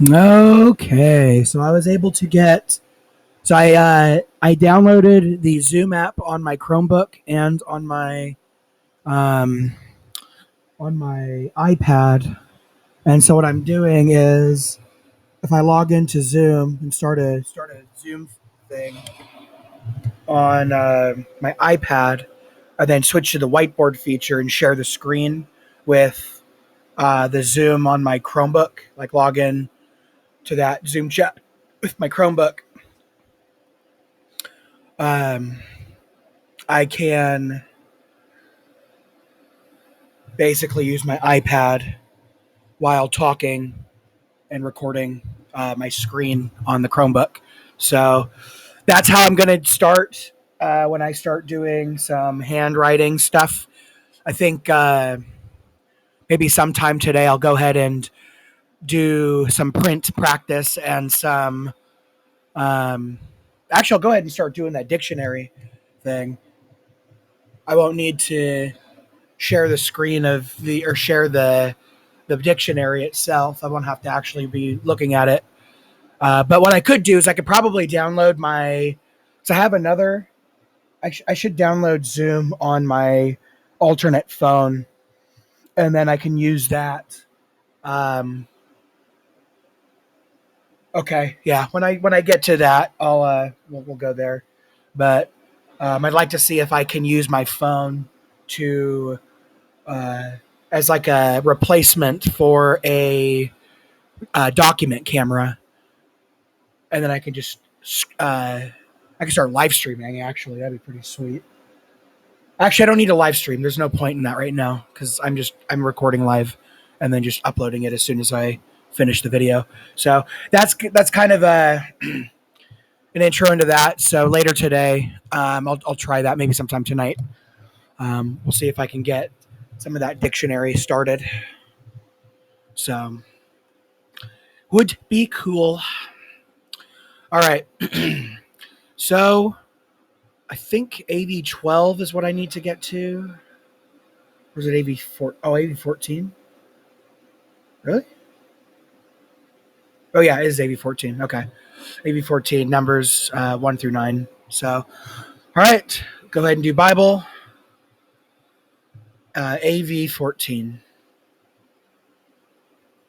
Okay, so I was able to get. So I downloaded the Zoom app on my Chromebook and um, on my iPad. And so what I'm doing is, if I log into Zoom and start a Zoom thing on my iPad, I then switch to the whiteboard feature and share the screen with the Zoom on my Chromebook. Like log in to that Zoom chat with my Chromebook. Um, I can basically use my iPad while talking and recording my screen on the Chromebook. So that's how I'm going to start when I start doing some handwriting stuff. I think maybe sometime today I'll go ahead and do some print practice and some. Um, Actually, I'll go ahead and start doing that dictionary thing. I won't need to share the screen of the or share the dictionary itself. I won't have to actually be looking at it. But what I could do is I could probably download my. So I have another. I should download Zoom on my alternate phone, and then I can use that. Um, okay, yeah. When I get to that, we'll go there. But I'd like to see if I can use my phone to uh, as like a replacement for a document camera, and then I can just I can start live streaming. Actually, that'd be pretty sweet. Actually, I don't need a live stream. There's no point in that right now because I'm recording live, and then just uploading it as soon as I finish the video. So that's kind of an intro into that. So later today, I'll try that maybe sometime tonight. We'll see if I can get some of that dictionary started. So would be cool. All right. So I think AV12 is what I need to get to. Or is it AV4? Oh, AV14? Really? Oh, yeah, it is AV14. Okay. AV14, numbers 1 through 9. So, all right. Go ahead and do Bible. AV14.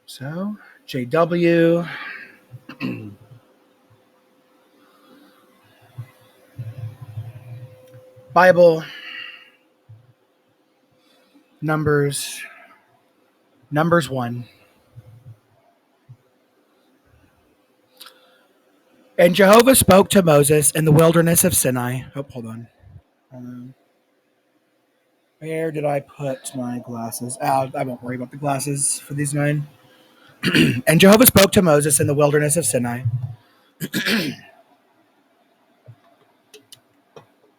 So, JW. Bible. Numbers. Numbers 1. And Jehovah spoke to Moses in the wilderness of Sinai. Oh, hold on. Where did I put my glasses? I won't worry about the glasses for these 9. And Jehovah spoke to Moses in the wilderness of Sinai.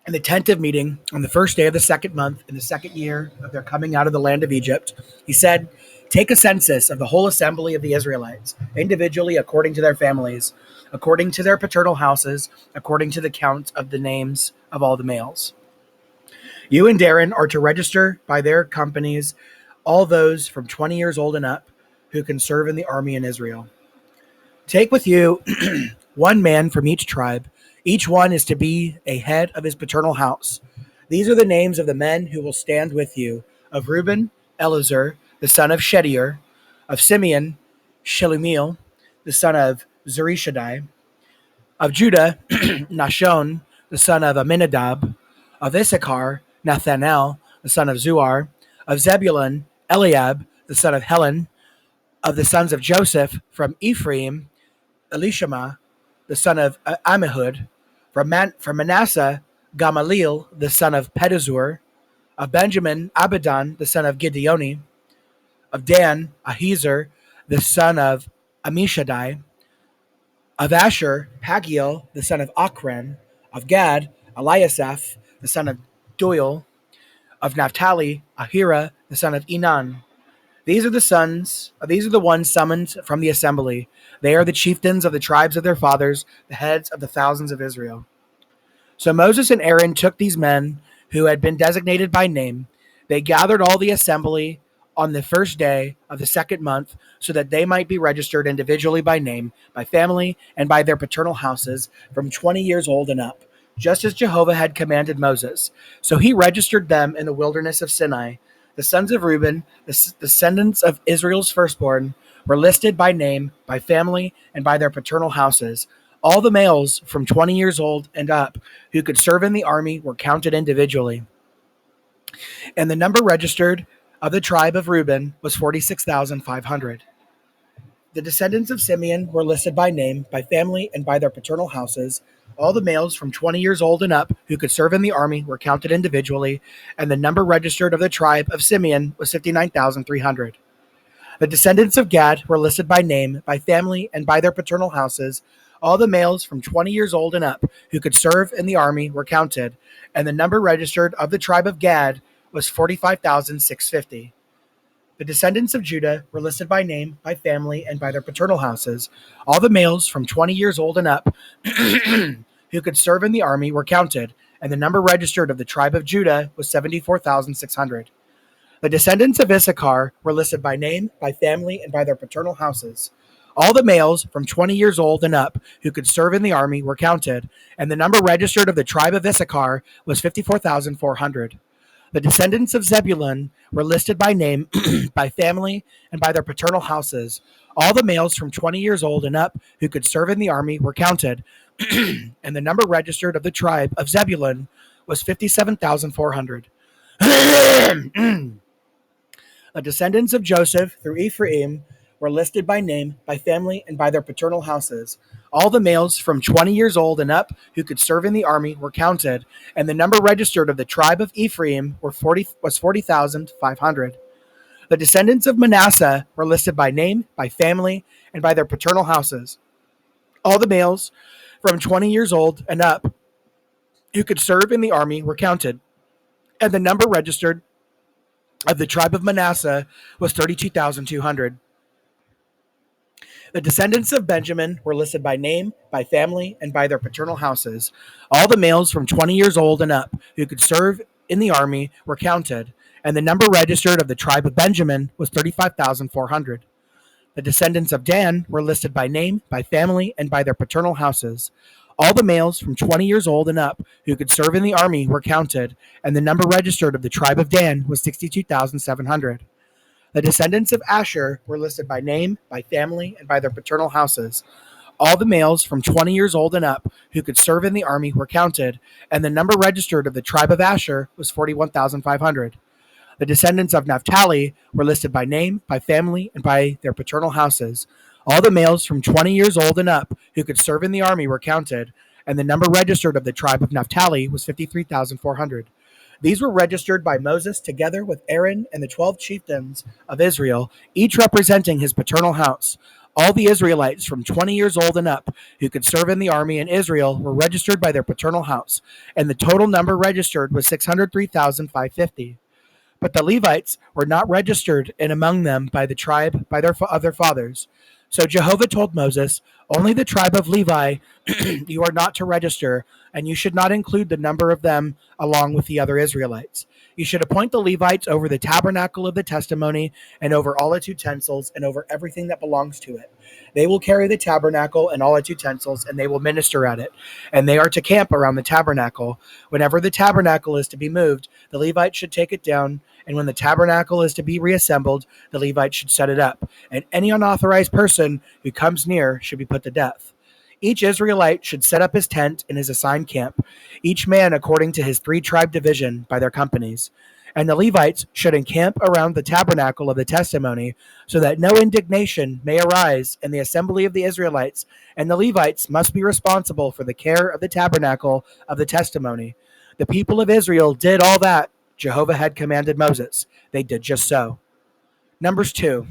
In the tent of meeting, on the first day of the second month, in the second year of their coming out of the land of Egypt, he said, "Take a census of the whole assembly of the Israelites, individually according to their families, according to their paternal houses, according to the count of the names of all the males. You and Darren are to register by their companies all those from 20 years old and up who can serve in the army in Israel. Take with you one man from each tribe. Each one is to be a head of his paternal house. These are the names of the men who will stand with you: of Reuben, Elazar, the son of Shedeur; of Simeon, Shelumiel, the son of Zurishaddai; of Judah, Nashon, the son of Aminadab; of Issachar, Nathanael, the son of Zuar; of Zebulun, Eliab, the son of Helen; of the sons of Joseph from Ephraim, Elishama, the son of Ammihud; from Manasseh, Gamaliel, the son of Pedazur; of Benjamin, Abidan, the son of Gideoni; of Dan, Ahiezer, the son of Ammishaddai; of Asher, Pagiel, the son of Achran; of Gad, Eliasaph, the son of Doel; of Naphtali, Ahira, the son of Enan. These are the ones summoned from the assembly. They are the chieftains of the tribes of their fathers, the heads of the thousands of Israel." So Moses and Aaron took these men who had been designated by name. They gathered all the assembly on the first day of the second month, so that they might be registered individually by name, by family, and by their paternal houses from 20 years old and up, just as Jehovah had commanded Moses. So he registered them in the wilderness of Sinai. The sons of Reuben, the descendants of Israel's firstborn, were listed by name, by family, and by their paternal houses. All the males from 20 years old and up who could serve in the army were counted individually. And the number registered of the tribe of Reuben was 46,500. The descendants of Simeon were listed by name, by family, and by their paternal houses. All the males from 20 years old and up who could serve in the army were counted individually, and the number registered of the tribe of Simeon was 59,300. The descendants of Gad were listed by name, by family, and by their paternal houses. All the males from 20 years old and up who could serve in the army were counted, and the number registered of the tribe of Gad was 45,650. The descendants of Judah were listed by name, by family, and by their paternal houses. All the males from 20 years old and up who could serve in the army were counted, and the number registered of the tribe of Judah was 74,600. The descendants of Issachar were listed by name, by family, and by their paternal houses. All the males from 20 years old and up who could serve in the army were counted, and the number registered of the tribe of Issachar was 54,400. The descendants of Zebulun were listed by name, by family, and by their paternal houses. All the males from 20 years old and up who could serve in the army were counted, and the number registered of the tribe of Zebulun was 57,400. The descendants of Joseph through Ephraim were listed by name, by family, and by their paternal houses. All the males from 20 years old and up who could serve in the army were counted, and the number registered of the tribe of Ephraim was 40,500. The descendants of Manasseh were listed by name, by family, and by their paternal houses. All the males from 20 years old and up who could serve in the army were counted, and the number registered of the tribe of Manasseh was 32,200. The descendants of Benjamin were listed by name, by family, and by their paternal houses. All the males from 20 years old and up who could serve in the army were counted, and the number registered of the tribe of Benjamin was 35,400. The descendants of Dan were listed by name, by family, and by their paternal houses. All the males from 20 years old and up who could serve in the army were counted, and the number registered of the tribe of Dan was 62,700. The descendants of Asher were listed by name, by family, and by their paternal houses. All the males from 20 years old and up who could serve in the army were counted, and the number registered of the tribe of Asher was 41,500. The descendants of Naphtali were listed by name, by family, and by their paternal houses. All the males from 20 years old and up who could serve in the army were counted, and the number registered of the tribe of Naphtali was 53,400. These were registered by Moses together with Aaron and the 12 chieftains of Israel, each representing his paternal house. All the Israelites from 20 years old and up who could serve in the army in Israel were registered by their paternal house, and the total number registered was 603,550. But the Levites were not registered in among them by the tribe of their fathers. So Jehovah told Moses, "Only the tribe of Levi you are not to register, and you should not include the number of them along with the other Israelites. You should appoint the Levites over the tabernacle of the testimony and over all its utensils and over everything that belongs to it. They will carry the tabernacle and all its utensils, and they will minister at it. And they are to camp around the tabernacle. Whenever the tabernacle is to be moved, the Levites should take it down, and when the tabernacle is to be reassembled, the Levites should set it up. And any unauthorized person who comes near should be put to death. Each Israelite should set up his tent in his assigned camp, each man according to his 3-tribe division by their companies. And the Levites should encamp around the tabernacle of the testimony, so that no indignation may arise in the assembly of the Israelites, and the Levites must be responsible for the care of the tabernacle of the testimony. The people of Israel did all that Jehovah had commanded Moses. They did just so." Numbers 2.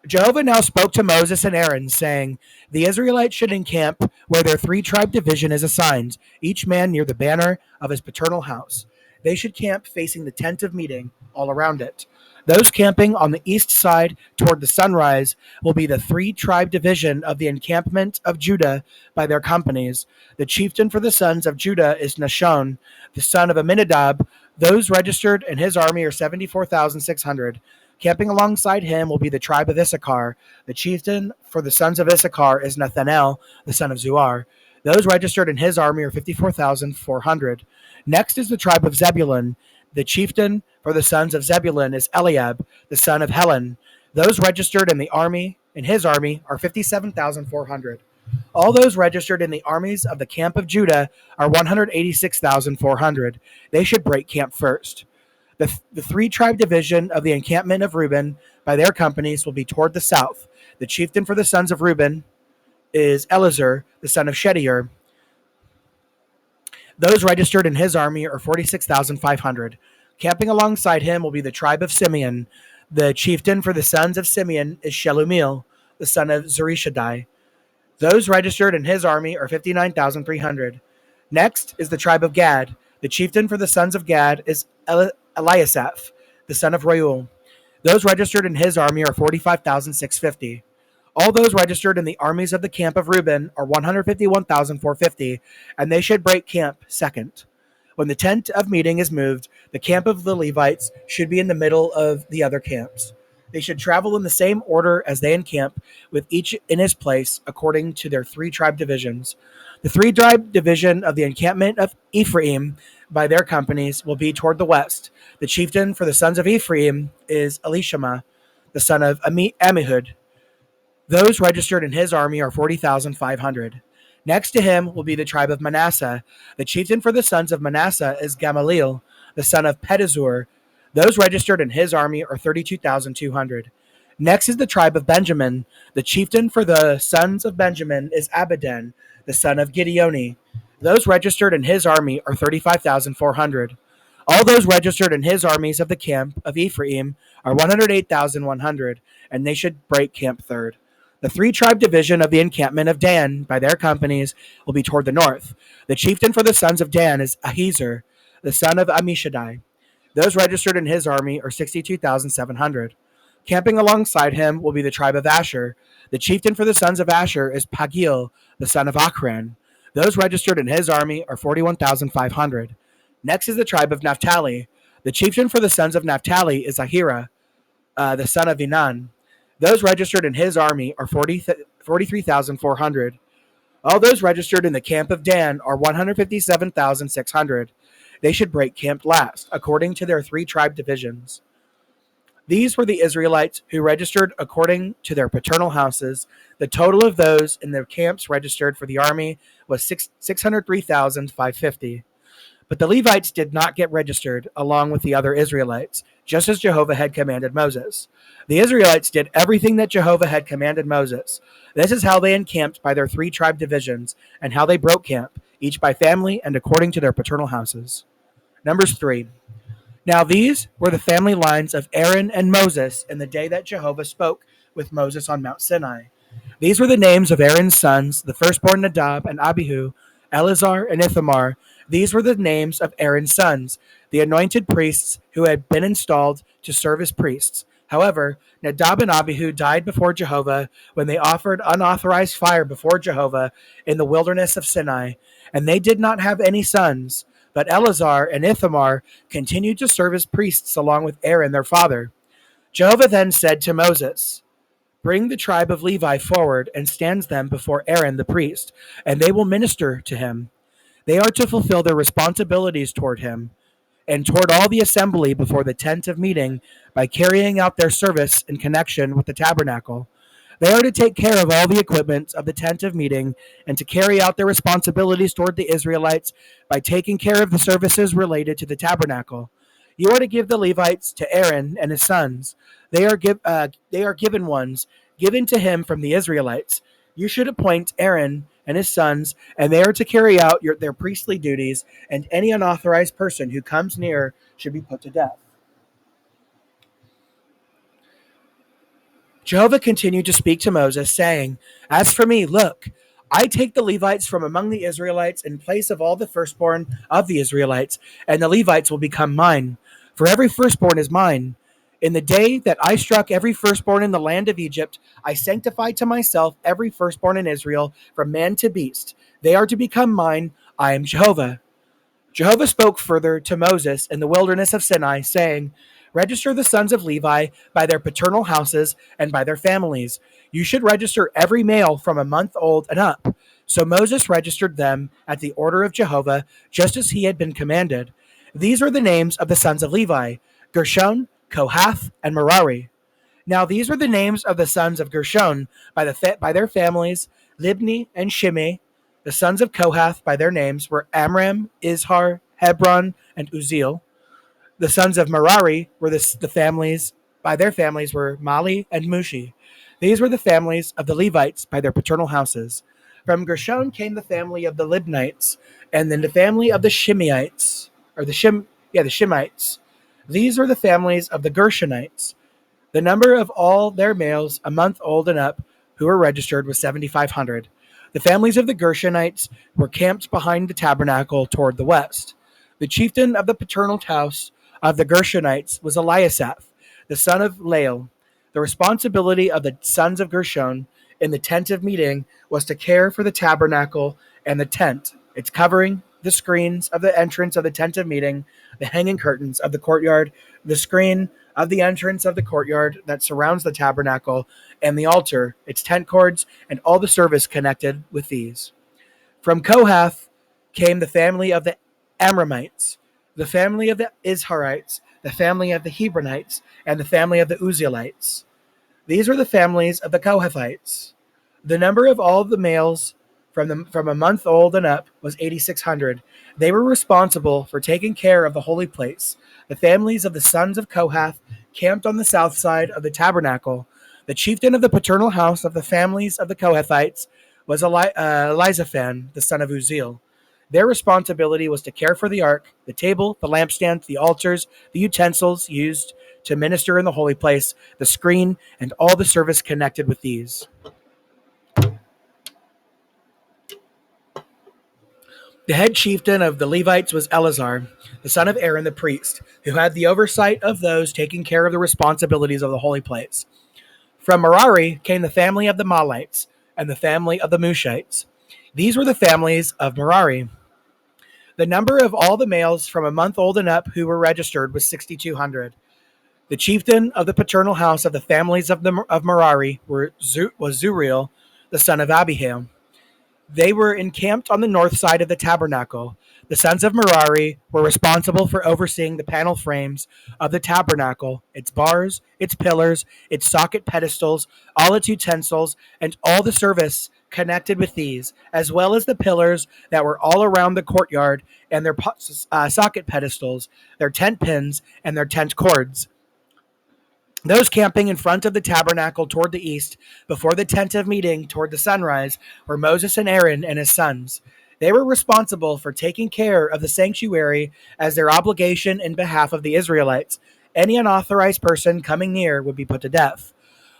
Jehovah now spoke to Moses and Aaron, saying, "The Israelites should encamp where their 3-tribe division is assigned, each man near the banner of his paternal house. They should camp facing the tent of meeting, all around it. Those camping on the east side toward the sunrise will be the 3-tribe division of the encampment of Judah by their companies. The chieftain for the sons of Judah is Nashon, the son of Amminadab, Those registered in his army are 74,600. Camping alongside him will be the tribe of Issachar. The chieftain for the sons of Issachar is Nathanael, the son of Zuar. Those registered in his army are 54,400. Next is the tribe of Zebulun. The chieftain for the sons of Zebulun is Eliab, the son of Helon. Those registered in his army are 57,400. All those registered in the armies of the camp of Judah are 186,400. They should break camp first. The three tribe division of the encampment of Reuben by their companies will be toward the south. The chieftain for the sons of Reuben is Elizur, the son of Shedeur. Those registered in his army are 46,500. Camping alongside him will be the tribe of Simeon. The chieftain for the sons of Simeon is Shelumiel, the son of Zurishaddai. Those registered in his army are 59,300. Next is the tribe of Gad. The chieftain for the sons of Gad is Eliasaph, the son of Reuel. Those registered in his army are 45,650. All those registered in the armies of the camp of Reuben are 151,450, and they should break camp second. When the tent of meeting is moved, the camp of the Levites should be in the middle of the other camps. They should travel in the same order as they encamp, with each in his place, according to their three tribe divisions. The three tribe division of the encampment of Ephraim by their companies will be toward the west. The chieftain for the sons of Ephraim is Elishama, the son of Ammihud. Those registered in his army are 40,500. Next to him will be the tribe of Manasseh. The chieftain for the sons of Manasseh is Gamaliel, the son of Pedazur. Those registered in his army are 32,200. Next is the tribe of Benjamin. The chieftain for the sons of Benjamin is Abidan, the son of Gideoni. Those registered in his army are 35,400. All those registered in his armies of the camp of Ephraim are 108,100, and they should break camp third. The three tribe division of the encampment of Dan by their companies will be toward the north. The chieftain for the sons of Dan is Ahiezer, the son of Ammishaddai. Those registered in his army are 62,700. Camping alongside him will be the tribe of Asher. The chieftain for the sons of Asher is Pagiel, the son of Achran. Those registered in his army are 41,500. Next is the tribe of Naphtali. The chieftain for the sons of Naphtali is Ahira, the son of Enan. Those registered in his army are 43,400. All those registered in the camp of Dan are 157,600. They should break camp last, according to their three tribe divisions. These were the Israelites who registered according to their paternal houses. The total of those in their camps registered for the army was 603,550. But the Levites did not get registered along with the other Israelites, just as Jehovah had commanded Moses. The Israelites did everything that Jehovah had commanded Moses. This is how they encamped by their three tribe divisions, and how they broke camp, each by family and according to their paternal houses. Numbers 3. Now these were the family lines of Aaron and Moses in the day that Jehovah spoke with Moses on Mount Sinai. These were the names of Aaron's sons, the firstborn Nadab and Abihu, Eleazar and Ithamar. These were the names of Aaron's sons, the anointed priests who had been installed to serve as priests. However, Nadab and Abihu died before Jehovah when they offered unauthorized fire before Jehovah in the wilderness of Sinai, and they did not have any sons. But Eleazar and Ithamar continued to serve as priests along with Aaron their father. Jehovah then said to Moses, "Bring the tribe of Levi forward and stand them before Aaron the priest, and they will minister to him. They are to fulfill their responsibilities toward him and toward all the assembly before the tent of meeting by carrying out their service in connection with the tabernacle. They are to take care of all the equipment of the tent of meeting and to carry out their responsibilities toward the Israelites by taking care of the services related to the tabernacle. You are to give the Levites to Aaron and his sons. They are given ones given to him from the Israelites. You should appoint Aaron and his sons, and they are to carry out their priestly duties, and any unauthorized person who comes near should be put to death." Jehovah continued to speak to Moses, saying, "As for me, look, I take the Levites from among the Israelites in place of all the firstborn of the Israelites, and the Levites will become mine. For every firstborn is mine. In the day that I struck every firstborn in the land of Egypt, I sanctified to myself every firstborn in Israel, from man to beast. They are to become mine. I am Jehovah." Jehovah spoke further to Moses in the wilderness of Sinai, saying, Register the sons of Levi by their paternal houses and by their families. You should register every male from a month old and up. So Moses registered them at the order of Jehovah, just as he had been commanded. These are the names of the sons of Levi: Gershon, Kohath, and Merari. Now these are the names of the sons of Gershon by their families: Libni and Shimei. The sons of Kohath by their names were Amram, Izhar, Hebron, and Uzziel. The sons of Merari were the families by their families were Mali and Mushi. These were the families of the Levites by their paternal houses. From Gershon came the family of the Libnites, and then the family of the Shimeites, or the Shimites. These were the families of the Gershonites. The number of all their males a month old and up who were registered was 7,500. The families of the Gershonites were camped behind the tabernacle toward the west. The chieftain of the paternal house of the Gershonites was Eliasaph, the son of Lael. The responsibility of the sons of Gershon in the tent of meeting was to care for the tabernacle and the tent, its covering, the screens of the entrance of the tent of meeting, the hanging curtains of the courtyard, the screen of the entrance of the courtyard that surrounds the tabernacle, and the altar, its tent cords, and all the service connected with these. From Kohath came the family of the Amramites, the family of the Izharites, the family of the Hebronites, and the family of the Uzzielites. These were the families of the Kohathites. The number of all the males from a month old and up was 8,600. They were responsible for taking care of the holy place. The families of the sons of Kohath camped on the south side of the tabernacle. The chieftain of the paternal house of the families of the Kohathites was Elizaphan, the son of Uzziel. Their responsibility was to care for the ark, the table, the lampstand, the altars, the utensils used to minister in the holy place, the screen, and all the service connected with these. The head chieftain of the Levites was Eleazar, the son of Aaron the priest, who had the oversight of those taking care of the responsibilities of the holy place. From Merari came the family of the Malites and the family of the Mushites. These were the families of Merari. The number of all the males from a month old and up who were registered was 6,200. The chieftain of the paternal house of the families of Merari was Zuriel, the son of Abihail. They were encamped on the north side of the tabernacle. The sons of Merari were responsible for overseeing the panel frames of the tabernacle, its bars, its pillars, its socket pedestals, all its utensils, and all the service connected with these, as well as the pillars that were all around the courtyard and their socket pedestals, their tent pins, and their tent cords. Those camping in front of the tabernacle toward the east, before the tent of meeting toward the sunrise, were Moses and Aaron and his sons. They were responsible for taking care of the sanctuary as their obligation in behalf of the Israelites. Any unauthorized person coming near would be put to death.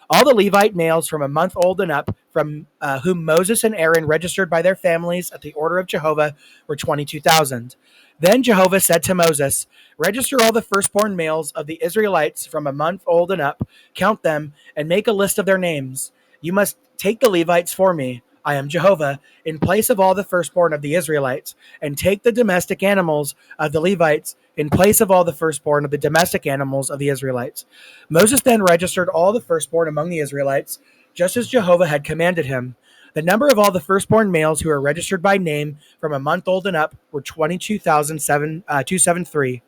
All the Levite males from a month old and up, from whom Moses and Aaron registered by their families at the order of Jehovah, were 22,000. Then Jehovah said to Moses, Register all the firstborn males of the Israelites from a month old and up, count them, and make a list of their names. You must take the Levites for me. I am Jehovah, in place of all the firstborn of the Israelites, and take the domestic animals of the Levites in place of all the firstborn of the domestic animals of the Israelites. Moses then registered all the firstborn among the Israelites, just as Jehovah had commanded him. The number of all the firstborn males who are registered by name from a month old and up were 22,273.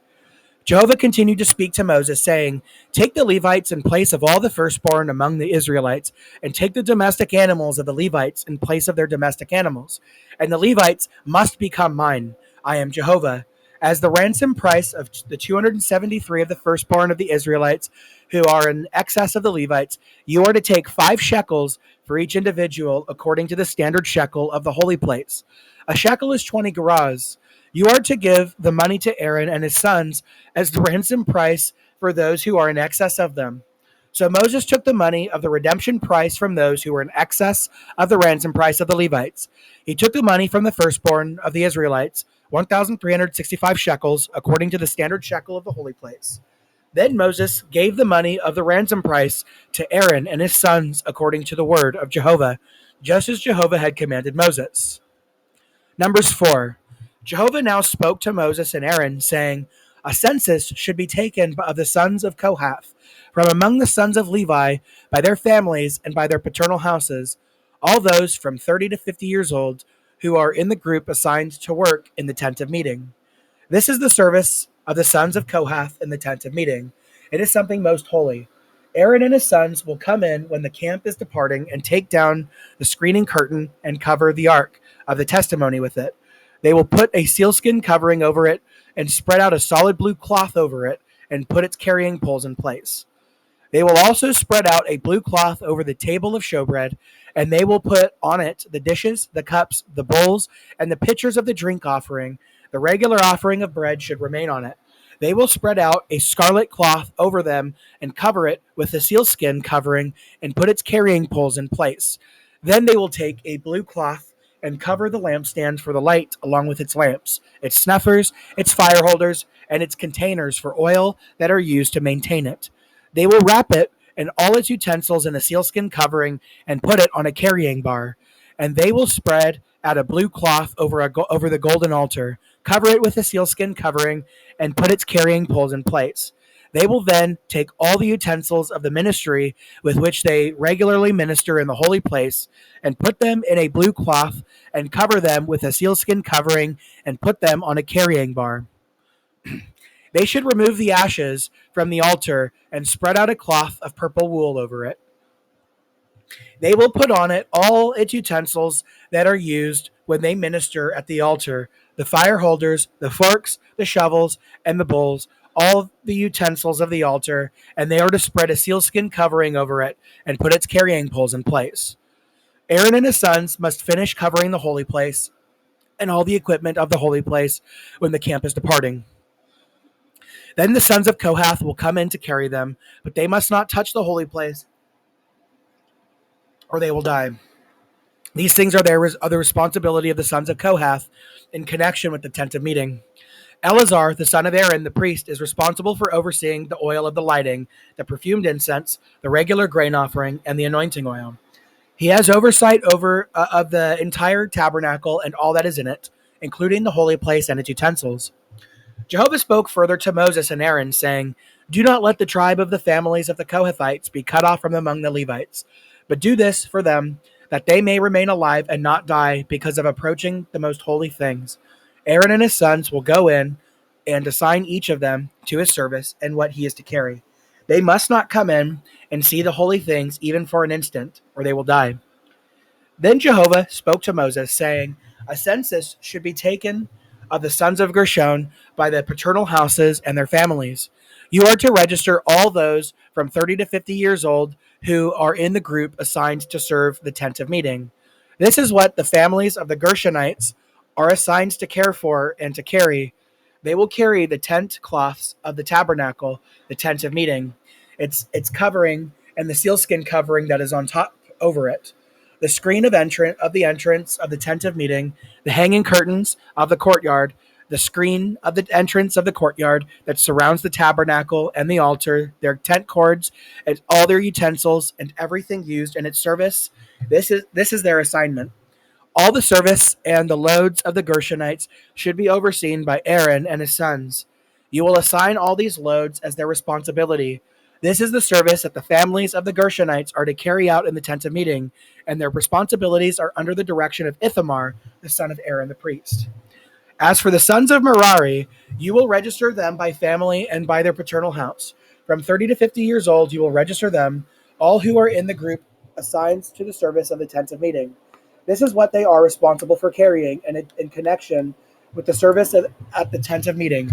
Jehovah continued to speak to Moses, saying, Take the Levites in place of all the firstborn among the Israelites, and take the domestic animals of the Levites in place of their domestic animals. And the Levites must become mine. I am Jehovah. As the ransom price of the 273 of the firstborn of the Israelites who are in excess of the Levites, you are to take 5 shekels for each individual according to the standard shekel of the holy place. A shekel is 20 gerahs. You are to give the money to Aaron and his sons as the ransom price for those who are in excess of them. So Moses took the money of the redemption price from those who were in excess of the ransom price of the Levites. He took the money from the firstborn of the Israelites, 1,365 shekels, according to the standard shekel of the holy place. Then Moses gave the money of the ransom price to Aaron and his sons according to the word of Jehovah, just as Jehovah had commanded Moses. Numbers 4. Jehovah now spoke to Moses and Aaron, saying, a census should be taken of the sons of Kohath, from among the sons of Levi, by their families and by their paternal houses, all those from 30 to 50 years old who are in the group assigned to work in the tent of meeting. This is the service of the sons of Kohath in the tent of meeting. It is something most holy. Aaron and his sons will come in when the camp is departing and take down the screening curtain and cover the ark of the testimony with it. They will put a sealskin covering over it and spread out a solid blue cloth over it and put its carrying poles in place. They will also spread out a blue cloth over the table of showbread, and they will put on it the dishes, the cups, the bowls, and the pitchers of the drink offering. The regular offering of bread should remain on it. They will spread out a scarlet cloth over them and cover it with a sealskin covering and put its carrying poles in place. Then they will take a blue cloth and cover the lampstand for the light along with its lamps, its snuffers, its fire holders, and its containers for oil that are used to maintain it. They will wrap it and all its utensils in a sealskin covering and put it on a carrying bar. And they will spread out a blue cloth over the golden altar, cover it with a sealskin covering, and put its carrying poles in place. They will then take all the utensils of the ministry with which they regularly minister in the holy place and put them in a blue cloth and cover them with a sealskin covering and put them on a carrying bar. They should remove the ashes from the altar and spread out a cloth of purple wool over it. They will put on it all its utensils that are used when they minister at the altar, the fire holders, the forks, the shovels, and the bowls, all the utensils of the altar, and they are to spread a sealskin covering over it and put its carrying poles in place. Aaron and his sons must finish covering the holy place and all the equipment of the holy place when the camp is departing. Then the sons of Kohath will come in to carry them, but they must not touch the holy place, or they will die. These things are the responsibility of the sons of Kohath in connection with the tent of meeting. Eleazar, the son of Aaron, the priest, is responsible for overseeing the oil of the lighting, the perfumed incense, the regular grain offering, and the anointing oil. He has oversight of the entire tabernacle and all that is in it, including the holy place and its utensils. Jehovah spoke further to Moses and Aaron, saying, do not let the tribe of the families of the Kohathites be cut off from among the Levites, but do this for them, that they may remain alive and not die because of approaching the most holy things. Aaron and his sons will go in and assign each of them to his service and what he is to carry. They must not come in and see the holy things even for an instant, or they will die. Then Jehovah spoke to Moses, saying, a census should be taken of the sons of Gershon by the paternal houses and their families. You are to register all those from 30 to 50 years old who are in the group assigned to serve the tent of meeting. This is what the families of the Gershonites are assigned to care for and to carry. They will carry the tent cloths of the tabernacle, the tent of meeting, its covering, and the sealskin covering that is on top over it, the screen of the entrance of the tent of meeting, the hanging curtains of the courtyard, the screen of the entrance of the courtyard that surrounds the tabernacle and the altar, their tent cords, and all their utensils, and everything used in its service. This is their assignment. All the service and the loads of the Gershonites should be overseen by Aaron and his sons. You will assign all these loads as their responsibility. This is the service that the families of the Gershonites are to carry out in the tent of meeting, and their responsibilities are under the direction of Ithamar, the son of Aaron the priest. As for the sons of Merari, you will register them by family and by their paternal house. From 30 to 50 years old, you will register them, all who are in the group assigned to the service of the tent of meeting. This is what they are responsible for carrying in connection with the service at the tent of meeting.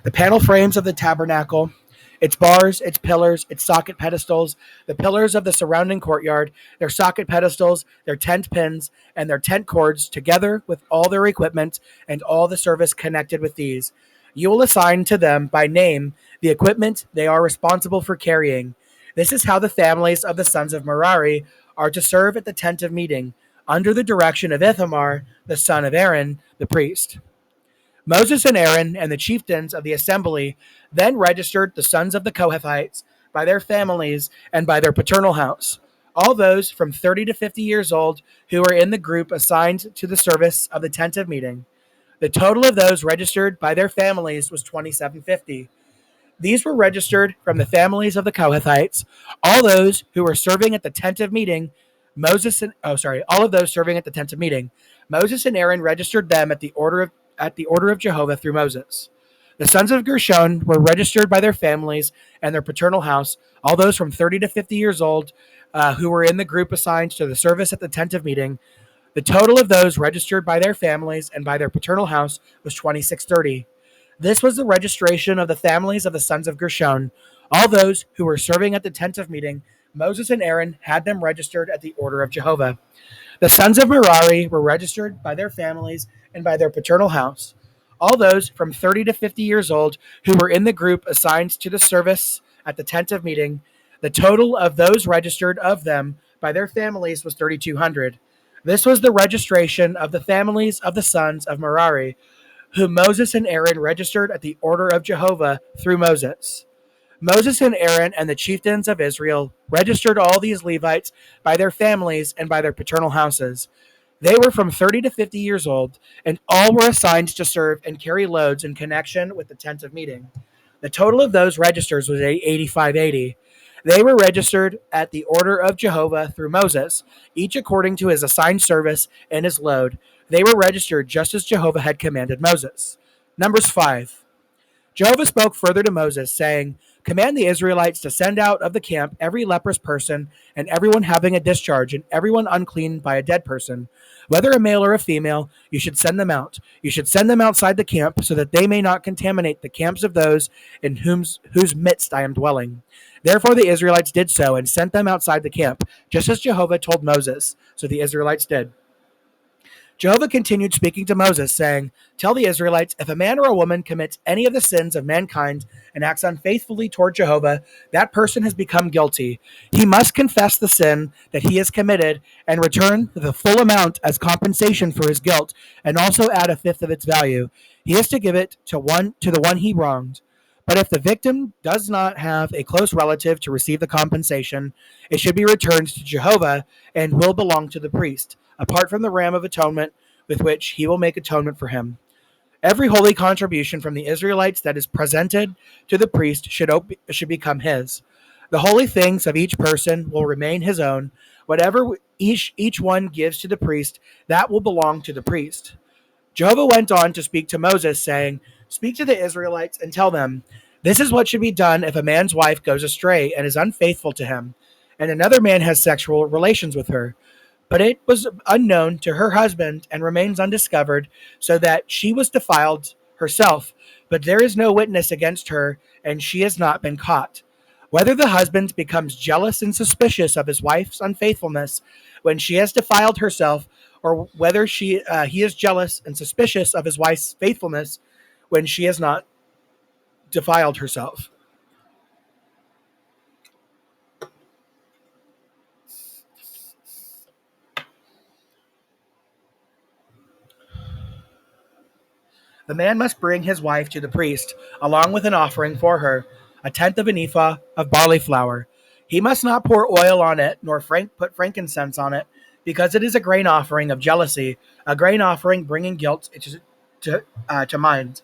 The panel frames of the tabernacle, its bars, its pillars, its socket pedestals, the pillars of the surrounding courtyard, their socket pedestals, their tent pins, and their tent cords, together with all their equipment and all the service connected with these. You will assign to them by name the equipment they are responsible for carrying. This is how the families of the sons of Merari are to serve at the tent of meeting, under the direction of Ithamar, the son of Aaron, the priest. Moses and Aaron and the chieftains of the assembly then registered the sons of the Kohathites by their families and by their paternal house, all those from 30 to 50 years old who were in the group assigned to the service of the tent of meeting. The total of those registered by their families was 2,750. These were registered from the families of the Kohathites. All those who were serving at the tent of meeting, all of those serving at the tent of meeting. Moses and Aaron registered them at the order of Jehovah through Moses. The sons of Gershon were registered by their families and their paternal house. All those from 30 to 50 years old who were in the group assigned to the service at the tent of meeting. The total of those registered by their families and by their paternal house was 2,630. This was the registration of the families of the sons of Gershon. All those who were serving at the tent of meeting, Moses and Aaron had them registered at the order of Jehovah. The sons of Merari were registered by their families and by their paternal house. All those from 30 to 50 years old who were in the group assigned to the service at the tent of meeting, the total of those registered of them by their families was 3,200. This was the registration of the families of the sons of Merari, whom Moses and Aaron registered at the order of Jehovah through Moses. Moses and Aaron and the chieftains of Israel registered all these Levites by their families and by their paternal houses. They were from 30 to 50 years old, and all were assigned to serve and carry loads in connection with the tent of meeting. The total of those registers was 8,580. They were registered at the order of Jehovah through Moses, each according to his assigned service and his load. They were registered just as Jehovah had commanded Moses. Numbers 5. Jehovah spoke further to Moses, saying, Command the Israelites to send out of the camp every leprous person, and everyone having a discharge, and everyone unclean by a dead person. Whether a male or a female, you should send them out. You should send them outside the camp, so that they may not contaminate the camps of those in whose midst I am dwelling. Therefore the Israelites did so, and sent them outside the camp, just as Jehovah told Moses. So the Israelites did. Jehovah continued speaking to Moses, saying, Tell the Israelites, if a man or a woman commits any of the sins of mankind and acts unfaithfully toward Jehovah, that person has become guilty. He must confess the sin that he has committed and return the full amount as compensation for his guilt, and also add a fifth of its value. He is to give it to the one he wronged. But if the victim does not have a close relative to receive the compensation, it should be returned to Jehovah and will belong to the priest, apart from the ram of atonement with which he will make atonement for him. Every holy contribution from the Israelites that is presented to the priest should become his. The holy things of each person will remain his own. Whatever each one gives to the priest, that will belong to the priest. Jehovah went on to speak to Moses, saying, Speak to the Israelites and tell them, This is what should be done if a man's wife goes astray and is unfaithful to him, and another man has sexual relations with her. But it was unknown to her husband and remains undiscovered, so that she was defiled herself. But there is no witness against her, and she has not been caught. Whether the husband becomes jealous and suspicious of his wife's unfaithfulness when she has defiled herself, or whether he is jealous and suspicious of his wife's faithfulness when she has not defiled herself. The man must bring his wife to the priest, along with an offering for her, a tenth of an ephah of barley flour. He must not pour oil on it, nor put frankincense on it, because it is a grain offering of jealousy, a grain offering bringing guilt to mind.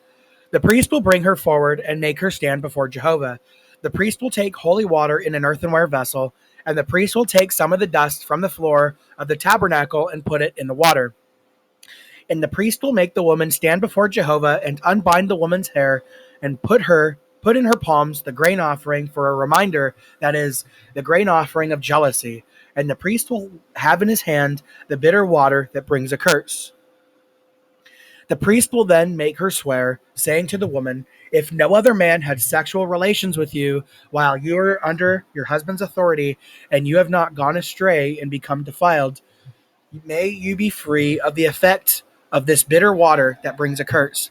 The priest will bring her forward and make her stand before Jehovah. The priest will take holy water in an earthenware vessel, and the priest will take some of the dust from the floor of the tabernacle and put it in the water. And the priest will make the woman stand before Jehovah and unbind the woman's hair and put in her palms the grain offering for a reminder, that is, the grain offering of jealousy. And the priest will have in his hand the bitter water that brings a curse. The priest will then make her swear, saying to the woman, If no other man had sexual relations with you while you are under your husband's authority, and you have not gone astray and become defiled, may you be free of the effect of this bitter water that brings a curse.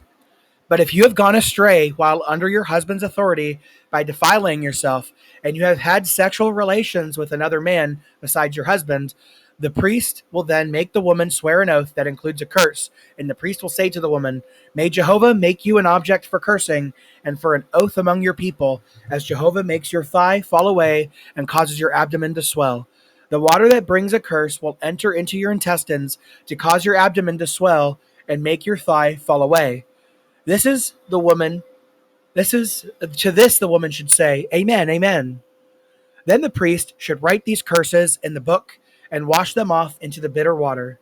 But if you have gone astray while under your husband's authority by defiling yourself, and you have had sexual relations with another man besides your husband, the priest will then make the woman swear an oath that includes a curse, and the priest will say to the woman, May Jehovah make you an object for cursing and for an oath among your people, as Jehovah makes your thigh fall away and causes your abdomen to swell. The water that brings a curse will enter into your intestines to cause your abdomen to swell, and make your thigh fall away. This is the woman. This is to this the woman should say, Amen, amen. Then the priest should write these curses in the book and wash them off into the bitter water.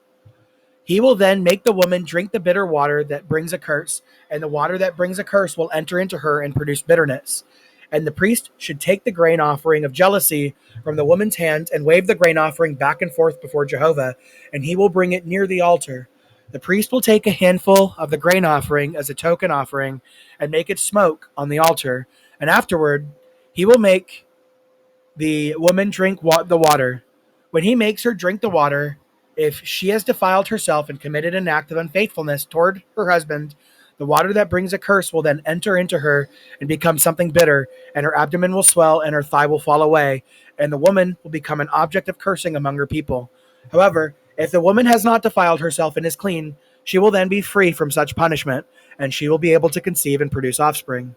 He will then make the woman drink the bitter water that brings a curse, and the water that brings a curse will enter into her and produce bitterness. And the priest should take the grain offering of jealousy from the woman's hand and wave the grain offering back and forth before Jehovah, and he will bring it near the altar. The priest will take a handful of the grain offering as a token offering and make it smoke on the altar, and afterward he will make the woman drink the water. When he makes her drink the water, if she has defiled herself and committed an act of unfaithfulness toward her husband, the water that brings a curse will then enter into her and become something bitter, and her abdomen will swell and her thigh will fall away, and the woman will become an object of cursing among her people. However, if the woman has not defiled herself and is clean, she will then be free from such punishment, and she will be able to conceive and produce offspring.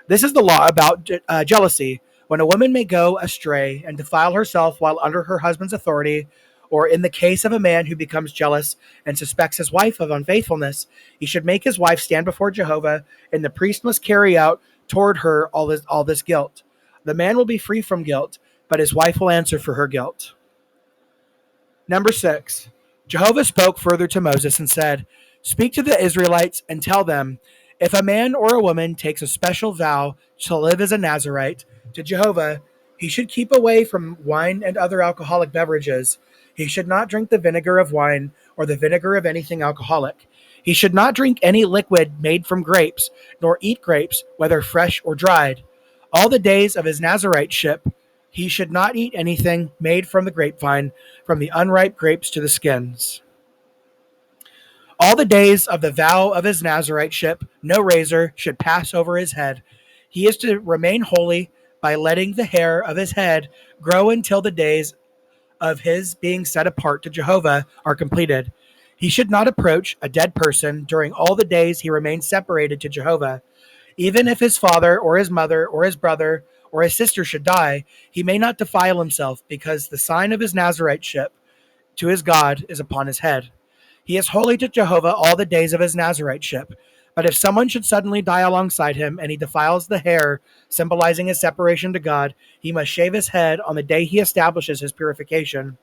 This is the law about jealousy. When a woman may go astray and defile herself while under her husband's authority, or in the case of a man who becomes jealous and suspects his wife of unfaithfulness, he should make his wife stand before Jehovah, and the priest must carry out toward her all this guilt. The man will be free from guilt, but his wife will answer for her guilt. Number 6. Jehovah spoke further to Moses and said, Speak to the Israelites and tell them, if a man or a woman takes a special vow to live as a Nazirite to Jehovah, he should keep away from wine and other alcoholic beverages. He should not drink the vinegar of wine or the vinegar of anything alcoholic. He should not drink any liquid made from grapes, nor eat grapes, whether fresh or dried. All the days of his Naziriteship, he should not eat anything made from the grapevine, from the unripe grapes to the skins. All the days of the vow of his Naziriteship, no razor should pass over his head. He is to remain holy by letting the hair of his head grow until the days of his being set apart to Jehovah are completed. He should not approach a dead person during all the days he remains separated to Jehovah. Even if his father or his mother or his brother or his sister should die, he may not defile himself, because the sign of his Naziriteship to his God is upon his head. He is holy to Jehovah all the days of his Naziriteship. But if someone should suddenly die alongside him and he defiles the hair, symbolizing his separation to God, he must shave his head on the day he establishes his purification.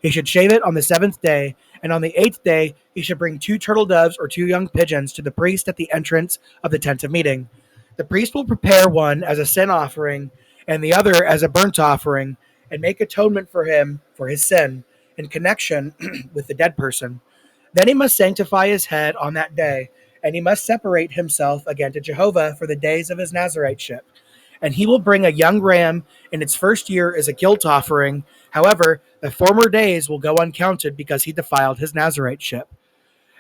He should shave it on the 7th day, and on the 8th day he should bring 2 turtle doves or 2 young pigeons to the priest at the entrance of the tent of meeting. The priest will prepare one as a sin offering and the other as a burnt offering, and make atonement for him for his sin in connection with the dead person. Then he must sanctify his head on that day, and he must separate himself again to Jehovah for the days of his Naziriteship. And he will bring a young ram in its first year as a guilt offering. However, the former days will go uncounted because he defiled his Naziriteship.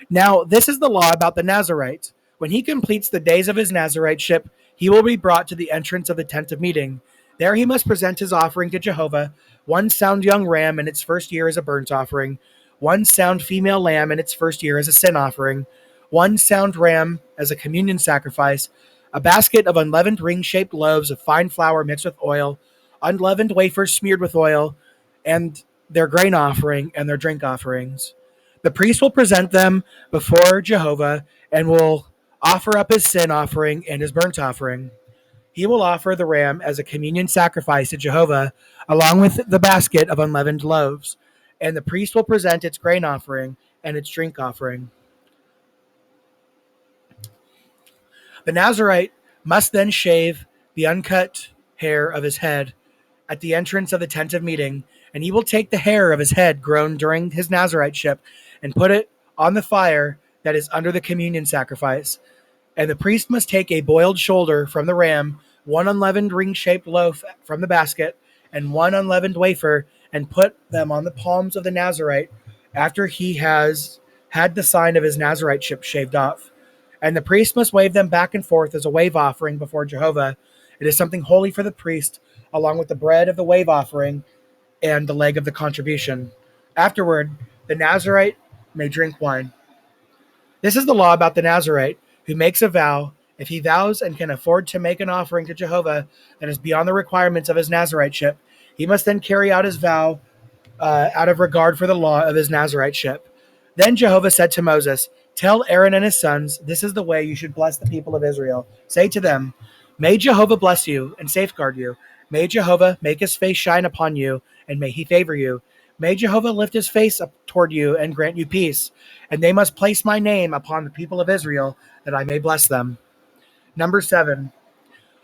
Now, this is the law about the Nazirite. When he completes the days of his Naziriteship, he will be brought to the entrance of the tent of meeting. There he must present his offering to Jehovah, 1 sound young ram in its first year as a burnt offering, 1 sound female lamb in its first year as a sin offering, 1 sound ram as a communion sacrifice, a basket of unleavened ring-shaped loaves of fine flour mixed with oil, unleavened wafers smeared with oil, and their grain offering and their drink offerings. The priest will present them before Jehovah and will offer up his sin offering and his burnt offering. He will offer the ram as a communion sacrifice to Jehovah, along with the basket of unleavened loaves, and the priest will present its grain offering and its drink offering. The Nazirite must then shave the uncut hair of his head at the entrance of the tent of meeting, and he will take the hair of his head grown during his Naziriteship and put it on the fire that is under the communion sacrifice. And the priest must take a boiled shoulder from the ram, 1 unleavened ring-shaped loaf from the basket, and 1 unleavened wafer, and put them on the palms of the Nazirite after he has had the sign of his Naziriteship shaved off. And the priest must wave them back and forth as a wave offering before Jehovah. It is something holy for the priest, along with the bread of the wave offering and the leg of the contribution. Afterward, the Nazirite may drink wine. This is the law about the Nazirite who makes a vow. If he vows and can afford to make an offering to Jehovah that is beyond the requirements of his Naziriteship, he must then carry out his vow out of regard for the law of his Naziriteship. Then Jehovah said to Moses, Tell Aaron and his sons, this is the way you should bless the people of Israel. Say to them, may Jehovah bless you and safeguard you. May Jehovah make his face shine upon you, and may he favor you. May Jehovah lift his face up toward you and grant you peace. And they must place my name upon the people of Israel, that I may bless them. Number 7.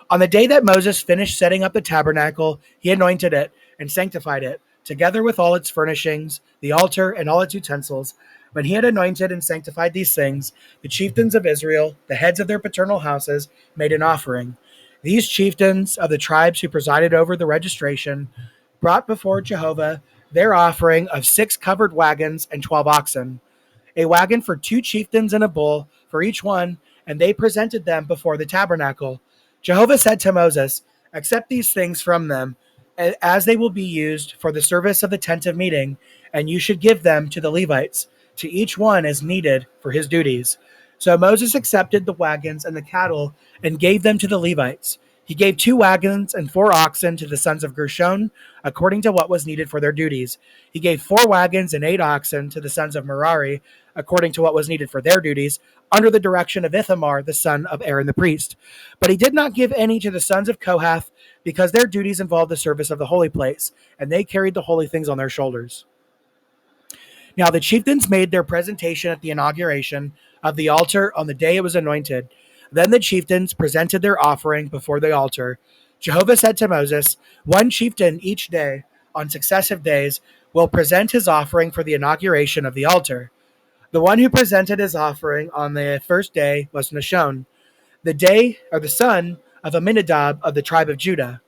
On the day that Moses finished setting up the tabernacle, he anointed it and sanctified it, together with all its furnishings, the altar, and all its utensils. When he had anointed and sanctified these things, the chieftains of Israel, the heads of their paternal houses, made an offering. These chieftains of the tribes who presided over the registration brought before Jehovah their offering of 6 covered wagons and 12 oxen, a wagon for 2 chieftains and a bull for each one, and they presented them before the tabernacle. Jehovah said to Moses, accept these things from them, as they will be used for the service of the tent of meeting, and you should give them to the Levites, to each one as needed for his duties. So Moses accepted the wagons and the cattle and gave them to the Levites. He gave 2 wagons and 4 oxen to the sons of Gershon, according to what was needed for their duties. He gave 4 wagons and 8 oxen to the sons of Merari, according to what was needed for their duties, under the direction of Ithamar, the son of Aaron the priest. But he did not give any to the sons of Kohath, because their duties involved the service of the holy place, and they carried the holy things on their shoulders. Now the chieftains made their presentation at the inauguration of the altar on the day it was anointed. Then the chieftains presented their offering before the altar. Jehovah said to Moses, one chieftain each day, on successive days, will present his offering for the inauguration of the altar. The one who presented his offering on the first day was Nashon, the son of Amminadab of the tribe of Judah.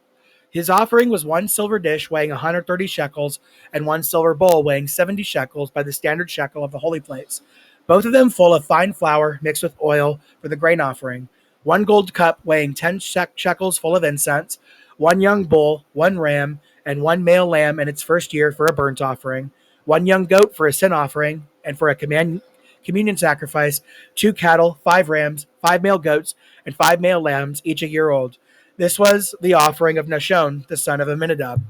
His offering was 1 silver dish weighing 130 shekels and 1 silver bowl weighing 70 shekels by the standard shekel of the holy place, both of them full of fine flour mixed with oil for the grain offering, 1 gold cup weighing 10 shekels full of incense, 1 young bull, 1 ram, and 1 male lamb in its first year for a burnt offering, 1 young goat for a sin offering, and for a communion sacrifice, 2 cattle, 5 rams, 5 male goats, and 5 male lambs, each a year old. This was the offering of Nashon, the son of Amminadab.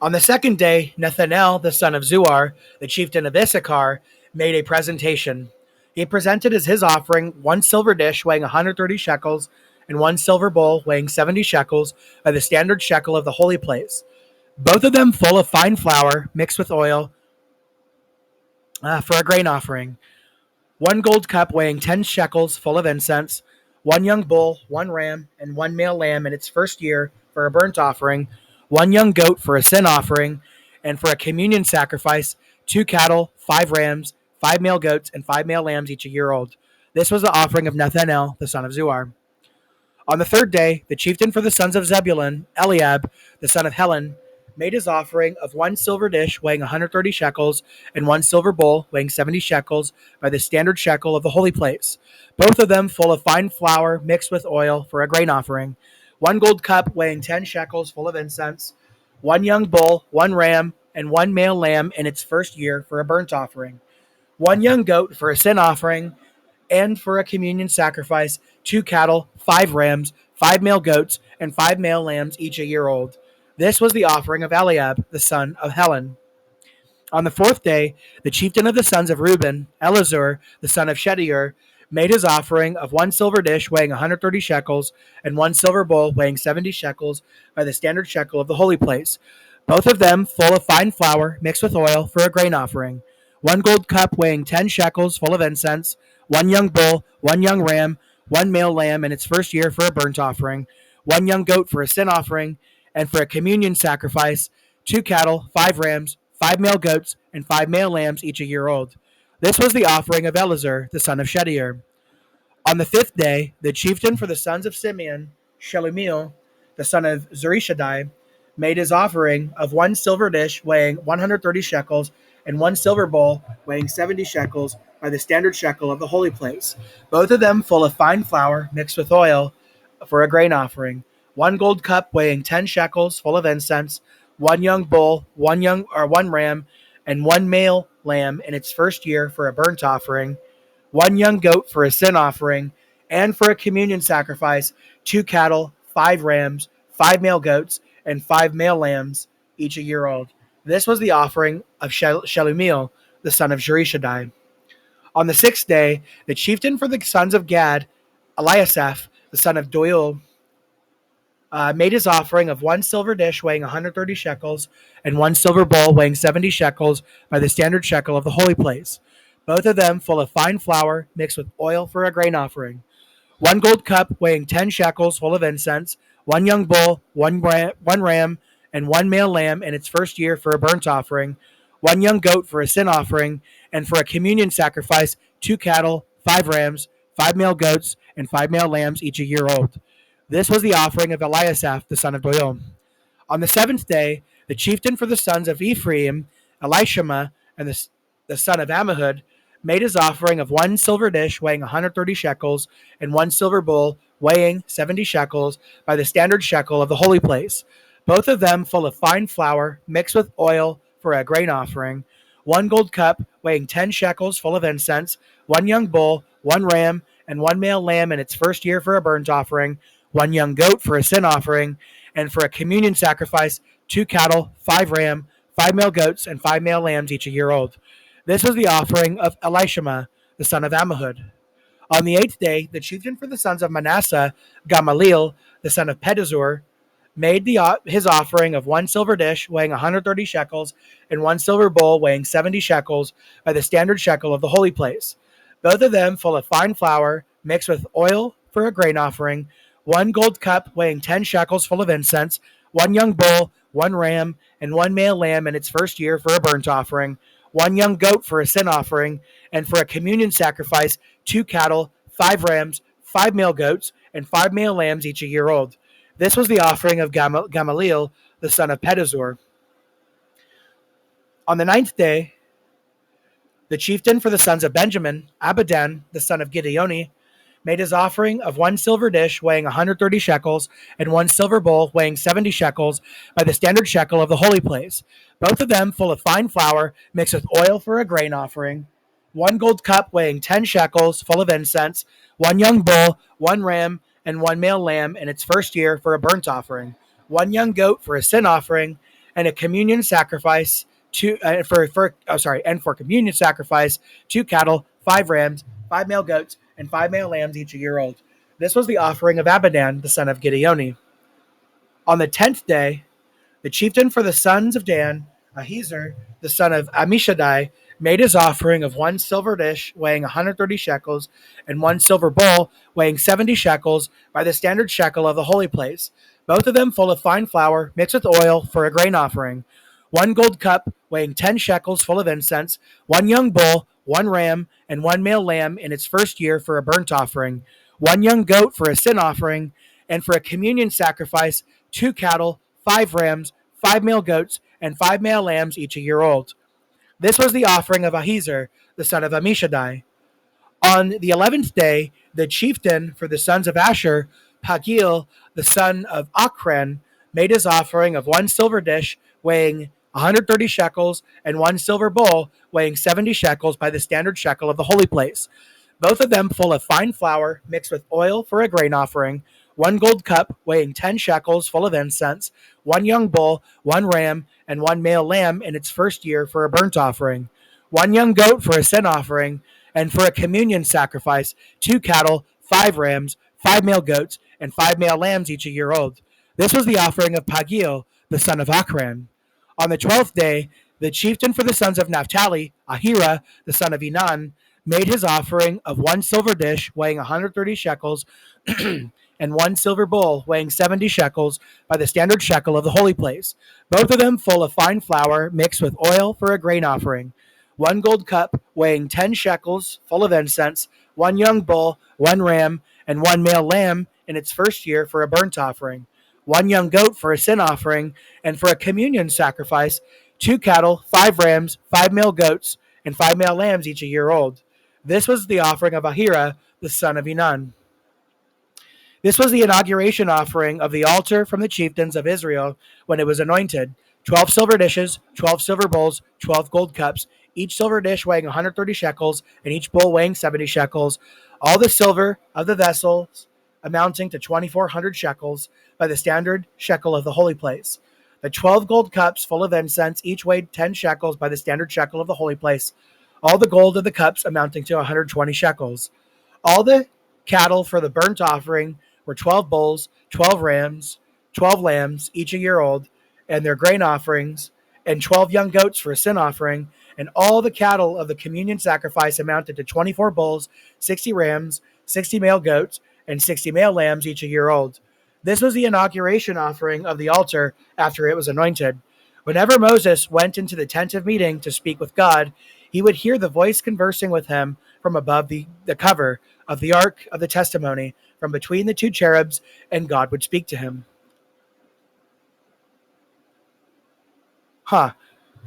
On the second day, Nethanel, the son of Zuar, the chieftain of Issachar, made a presentation. He presented as his offering 1 silver dish weighing 130 shekels and 1 silver bowl weighing 70 shekels by the standard shekel of the holy place, both of them full of fine flour mixed with oil for a grain offering, 1 gold cup weighing 10 shekels full of incense, 1 young bull, 1 ram, and 1 male lamb in its first year for a burnt offering, 1 young goat for a sin offering, and for a communion sacrifice, 2 cattle, 5 rams, 5 male goats, and 5 male lambs, each a year old. This was the offering of Nethanel, the son of Zuar. On the third day, the chieftain for the sons of Zebulun, Eliab, the son of Helon, made his offering of 1 silver dish weighing 130 shekels and 1 silver bowl weighing 70 shekels by the standard shekel of the holy place, both of them full of fine flour mixed with oil for a grain offering, 1 gold cup weighing 10 shekels full of incense, 1 young bull, 1 ram, and 1 male lamb in its first year for a burnt offering, 1 young goat for a sin offering, and for a communion sacrifice, 2 cattle, 5 rams, 5 male goats, and 5 male lambs, each a year old. This was the offering of Eliab, the son of Helon. On the fourth day, the chieftain of the sons of Reuben, Elazar, the son of Shedeur, made his offering of 1 silver dish weighing 130 shekels and 1 silver bowl weighing 70 shekels by the standard shekel of the holy place, both of them full of fine flour mixed with oil for a grain offering, 1 gold cup weighing 10 shekels full of incense, 1 young bull, 1 young ram, 1 male lamb in its first year for a burnt offering, 1 young goat for a sin offering, and for a communion sacrifice, 2 cattle, 5 rams, 5 male goats, and 5 male lambs, each a year old. This was the offering of Elazar, the son of Shedeur. On the fifth day, the chieftain for the sons of Simeon, Shelumiel, the son of Zurishaddai, made his offering of 1 silver dish weighing 130 shekels and 1 silver bowl weighing 70 shekels by the standard shekel of the holy place, both of them full of fine flour mixed with oil for a grain offering, 1 gold cup weighing 10 shekels full of incense, 1 young bull, 1 ram, and 1 male lamb in its first year for a burnt offering, one young goat for a sin offering, and for a communion sacrifice, 2 cattle, 5 rams, 5 male goats, and 5 male lambs, each a year old. This was the offering of Shelumiel, the son of Zurishaddai. On the 6th day, the chieftain for the sons of Gad, Eliasaph, the son of Doel, made his offering of one silver dish weighing 130 shekels and one silver bowl weighing 70 shekels by the standard shekel of the holy place, both of them full of fine flour mixed with oil for a grain offering. One gold cup weighing 10 shekels full of incense, one young bull, one ram, and 1 male lamb in its first year for a burnt offering, one young goat for a sin offering, and for a communion sacrifice, 2 cattle, 5 rams, 5 male goats, and 5 male lambs, each a year old. This was the offering of Eliasaph, the son of Doel. On the 7th day, the chieftain for the sons of Ephraim, Elishama, and the son of Ammihud, made his offering of one silver dish weighing 130 shekels and one silver bowl weighing 70 shekels by the standard shekel of the holy place, both of them full of fine flour mixed with oil for a grain offering, one gold cup weighing 10 shekels full of incense, one young bull, one ram, and 1 male lamb in its first year for a burnt offering, one young goat for a sin offering, and for a communion sacrifice, 2 cattle, 5 rams, 5 male goats, and 5 male lambs, each a year old. This was the offering of Elishama, the son of Ammihud. On the 8th day, the chieftain for the sons of Manasseh, Gamaliel, the son of Pedazur, made his offering of one silver dish weighing 130 shekels and one silver bowl weighing 70 shekels by the standard shekel of the holy place, both of them full of fine flour mixed with oil for a grain offering, one gold cup weighing 10 shekels full of incense, one young bull, one ram, and 1 male lamb in its first year for a burnt offering, one young goat for a sin offering, and for a communion sacrifice, 2 cattle, 5 rams, 5 male goats, and 5 male lambs, each a year old. This was the offering of Gamaliel, the son of Pedazur. On the 9th day, the chieftain for the sons of Benjamin, Abidan, the son of Gideoni, made his offering of one silver dish weighing 130 shekels and one silver bowl weighing 70 shekels by the standard shekel of the holy place, both of them full of fine flour mixed with oil for a grain offering, one gold cup weighing 10 shekels full of incense, one young bull, one ram, and 1 male lamb in its first year for a burnt offering, one young goat for a sin offering, and a communion sacrifice, for communion sacrifice, 2 cattle, 5 rams, 5 male goats, and 5 male lambs, each a year old. This was the offering of Abidan, the son of Gideoni. On the 10th day, the chieftain for the sons of Dan, Ahiezer, the son of Ammishaddai, made his offering of one silver dish weighing 130 shekels and one silver bowl weighing 70 shekels by the standard shekel of the holy place, both of them full of fine flour mixed with oil for a grain offering, one gold cup weighing 10 shekels full of incense, one young bull, one ram, and 1 male lamb in its first year for a burnt offering, one young goat for a sin offering, and for a communion sacrifice, 2 cattle, 5 rams, 5 male goats, and 5 male lambs, each a year old. This was the offering of Ahiezer, the son of Ammishaddai. On the 11th day, the chieftain for the sons of Asher, Pagiel, the son of Achran, made his offering of one silver dish weighing 130 shekels and one silver bowl weighing 70 shekels by the standard shekel of the holy place, both of them full of fine flour mixed with oil for a grain offering, one gold cup weighing 10 shekels full of incense, one young bull, one ram, and 1 male lamb in its first year for a burnt offering, one young goat for a sin offering, and for a communion sacrifice, 2 cattle, 5 rams, 5 male goats, and 5 male lambs, each a year old. This was the offering of Pagiel, the son of Achran. On the 12th day, the chieftain for the sons of Naphtali, Ahira, the son of Enan, made his offering of one silver dish weighing 130 shekels and one silver bowl weighing 70 shekels by the standard shekel of the holy place, both of them full of fine flour mixed with oil for a grain offering, one gold cup weighing 10 shekels full of incense, one young bull, one ram, and 1 male lamb in its first year for a burnt offering, one young goat for a sin offering, and for a communion sacrifice, 2 cattle, 5 rams, 5 male goats, and 5 male lambs, each a year old. This was the offering of Ahira, the son of Enan. This was the inauguration offering of the altar from the chieftains of Israel when it was anointed: 12 silver dishes, 12 silver bowls, 12 gold cups, each silver dish weighing 130 shekels, and each bowl weighing 70 shekels. All the silver of the vessels amounting to 2,400 shekels by the standard shekel of the holy place. The 12 gold cups full of incense, each weighed 10 shekels by the standard shekel of the holy place. All the gold of the cups amounting to 120 shekels. All the cattle for the burnt offering were 12 bulls, 12 rams, 12 lambs, each a year old, and their grain offerings, and 12 young goats for a sin offering. And all the cattle of the communion sacrifice amounted to 24 bulls, 60 rams, 60 male goats, and 60 male lambs, each a year old. This was the inauguration offering of the altar after it was anointed. Whenever Moses went into the tent of meeting to speak with God, he would hear the voice conversing with him from above the cover of the ark of the testimony, from between the two cherubs, and God would speak to him.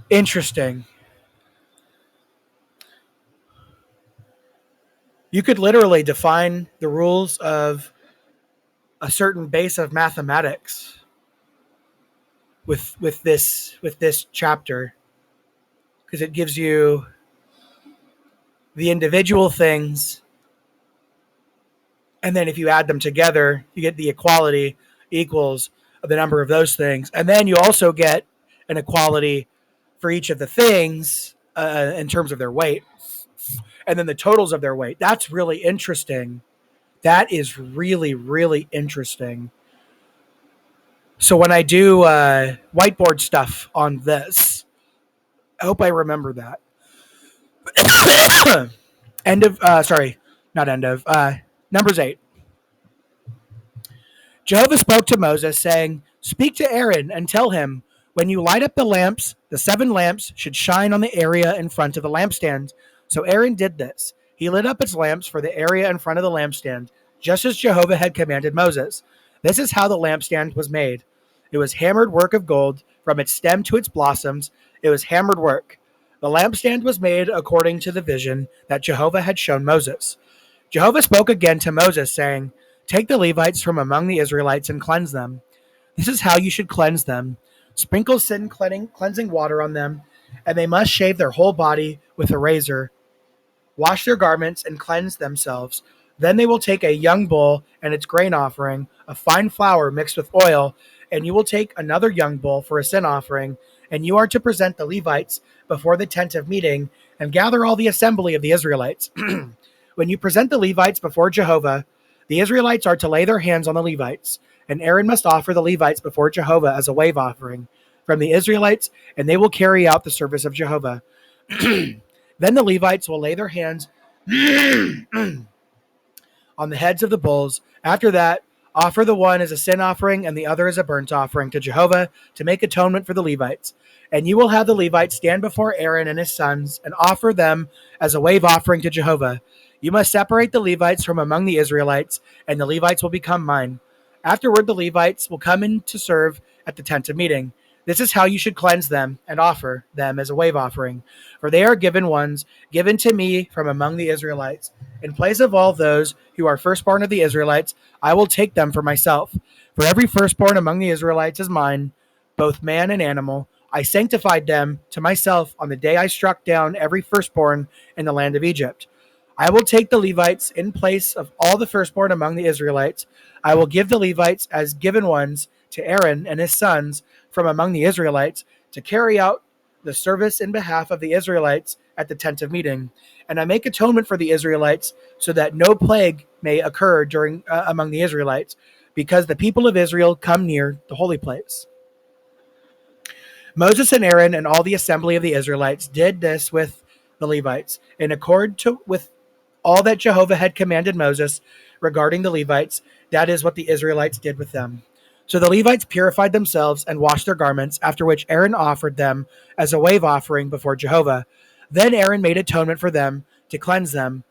Interesting. You could literally define the rules of a certain base of mathematics with this chapter, because it gives you the individual things, and then if you add them together, you get the equality equals the number of those things, and then you also get an equality for each of the things in terms of their weight, and then the totals of their weight. That's really interesting. That is really, really interesting. So when I do whiteboard stuff on this, I hope I remember that. Numbers 8. Jehovah spoke to Moses, saying, "Speak to Aaron and tell him, when you light up the lamps, the 7 lamps should shine on the area in front of the lampstand." So Aaron did this. He lit up its lamps for the area in front of the lampstand, just as Jehovah had commanded Moses. This is how the lampstand was made. It was hammered work of gold, from its stem to its blossoms. It was hammered work. The lampstand was made according to the vision that Jehovah had shown Moses. Jehovah spoke again to Moses, saying, "Take the Levites from among the Israelites and cleanse them. This is how you should cleanse them. Sprinkle sin cleansing water on them, and they must shave their whole body with a razor. Wash their garments and cleanse themselves. Then they will take a young bull and its grain offering, a fine flour mixed with oil, and you will take another young bull for a sin offering, and you are to present the Levites before the tent of meeting and gather all the assembly of the Israelites. When you present the Levites before Jehovah, the Israelites are to lay their hands on the Levites, and Aaron must offer the Levites before Jehovah as a wave offering from the Israelites, and they will carry out the service of Jehovah. Then the Levites will lay their hands on the heads of the bulls. After that, offer the one as a sin offering and the other as a burnt offering to Jehovah to make atonement for the Levites. And you will have the Levites stand before Aaron and his sons and offer them as a wave offering to Jehovah. You must separate the Levites from among the Israelites, and the Levites will become mine. Afterward, the Levites will come in to serve at the tent of meeting. This is how you should cleanse them and offer them as a wave offering. For they are given to me from among the Israelites. In place of all those who are firstborn of the Israelites, I will take them for myself. For every firstborn among the Israelites is mine, both man and animal. I sanctified them to myself on the day I struck down every firstborn in the land of Egypt. I will take the Levites in place of all the firstborn among the Israelites. I will give the Levites as given ones to Aaron and his sons from among the Israelites to carry out the service in behalf of the Israelites at the tent of meeting. And I make atonement for the Israelites so that no plague may occur among the Israelites, because the people of Israel come near the holy place. Moses and Aaron and all the assembly of the Israelites did this with the Levites, in accord with all that Jehovah had commanded Moses regarding the Levites. That is what the Israelites did with them. So the Levites purified themselves and washed their garments, after which Aaron offered them as a wave offering before Jehovah. Then Aaron made atonement for them to cleanse them.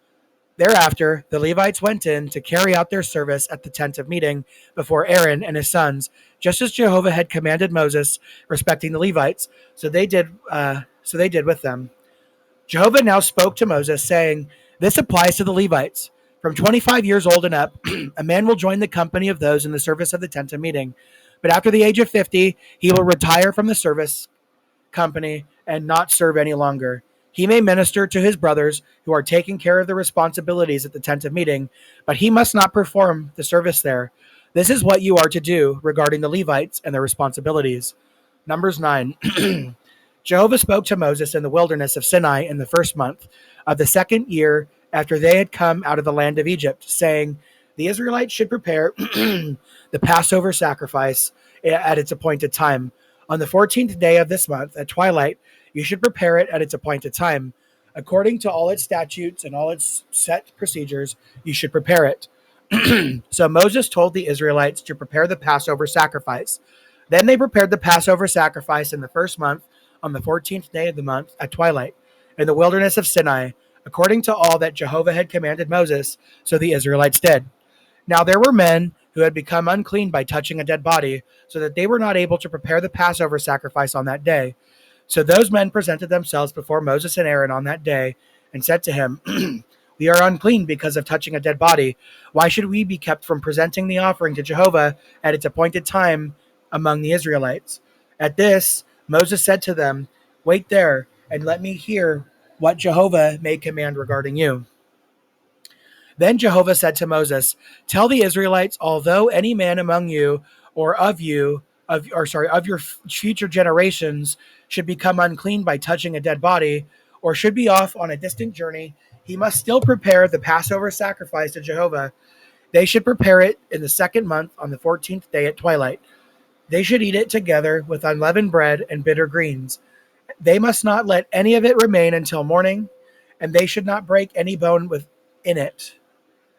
Thereafter, the Levites went in to carry out their service at the tent of meeting before Aaron and his sons, just as Jehovah had commanded Moses respecting the Levites. So they did with them. Jehovah now spoke to Moses, saying, "This applies to the Levites. From 25 years old and up, a man will join the company of those in the service of the tent of meeting. But after the age of 50, he will retire from the service company and not serve any longer. He may minister to his brothers who are taking care of the responsibilities at the tent of meeting, but he must not perform the service there. This is what you are to do regarding the Levites and their responsibilities. Numbers 9. Jehovah spoke to Moses in the wilderness of Sinai in the first month of the second year after they had come out of the land of Egypt, saying, the Israelites should prepare the Passover sacrifice at its appointed time. On the 14th day of this month, at twilight, you should prepare it at its appointed time. According to all its statutes and all its set procedures, you should prepare it. So Moses told the Israelites to prepare the Passover sacrifice. Then they prepared the Passover sacrifice in the first month, on the 14th day of the month, at twilight, in the wilderness of Sinai, according to all that Jehovah had commanded Moses, so the Israelites did. Now there were men who had become unclean by touching a dead body, so that they were not able to prepare the Passover sacrifice on that day. So those men presented themselves before Moses and Aaron on that day and said to him, we are unclean because of touching a dead body. Why should we be kept from presenting the offering to Jehovah at its appointed time among the Israelites? At this, Moses said to them, wait there and let me hear what Jehovah may command regarding you. Then Jehovah said to Moses, tell the Israelites, although any man among you or of your future generations should become unclean by touching a dead body, or should be off on a distant journey, he must still prepare the Passover sacrifice to Jehovah. They should prepare it in the second month on the 14th day at twilight. They should eat it together with unleavened bread and bitter greens. They must not let any of it remain until morning, and they should not break any bone within it.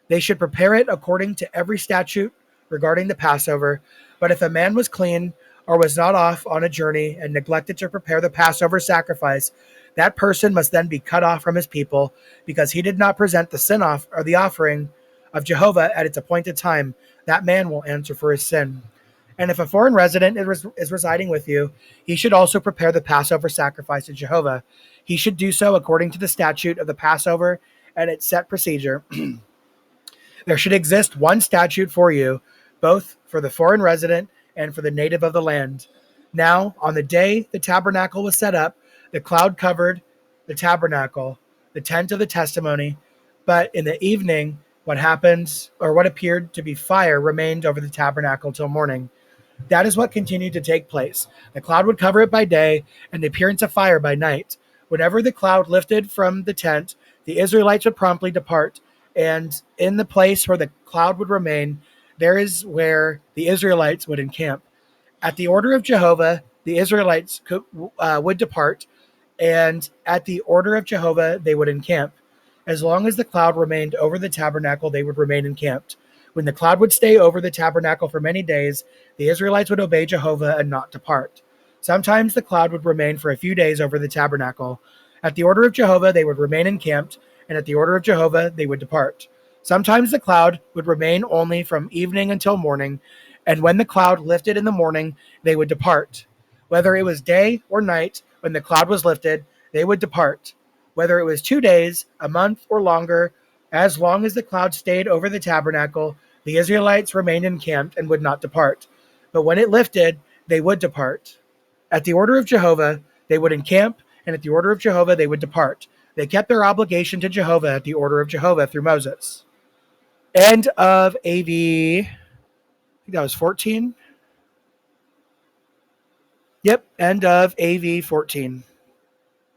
They should prepare it according to every statute regarding the Passover. But if a man was clean or was not off on a journey and neglected to prepare the Passover sacrifice, that person must then be cut off from his people, because he did not present the sin off or the offering of Jehovah at its appointed time. That man will answer for his sin. And if a foreign resident is residing with you, he should also prepare the Passover sacrifice to Jehovah. He should do so according to the statute of the Passover and its set procedure. There should exist one statute for you, both for the foreign resident and for the native of the land. Now, on the day the tabernacle was set up, the cloud covered the tabernacle, the tent of the testimony, but in the evening, what appeared to be fire remained over the tabernacle till morning. That is what continued to take place. The cloud would cover it by day, and the appearance of fire by night. Whenever the cloud lifted from the tent, the Israelites would promptly depart, and in the place where the cloud would remain, there is where the Israelites would encamp. At the order of Jehovah, the Israelites would depart, and at the order of Jehovah, they would encamp. As long as the cloud remained over the tabernacle, they would remain encamped. When the cloud would stay over the tabernacle for many days, the Israelites would obey Jehovah and not depart. Sometimes the cloud would remain for a few days over the tabernacle. At the order of Jehovah, they would remain encamped, and at the order of Jehovah, they would depart. Sometimes the cloud would remain only from evening until morning, and when the cloud lifted in the morning, they would depart. Whether it was day or night, when the cloud was lifted, they would depart. Whether it was 2 days, a month, or longer, as long as the cloud stayed over the tabernacle, the Israelites remained encamped and would not depart. But when it lifted, they would depart. At the order of Jehovah, they would encamp, and at the order of Jehovah, they would depart. They kept their obligation to Jehovah at the order of Jehovah through Moses. End of AV. I think that was 14. Yep, end of AV 14.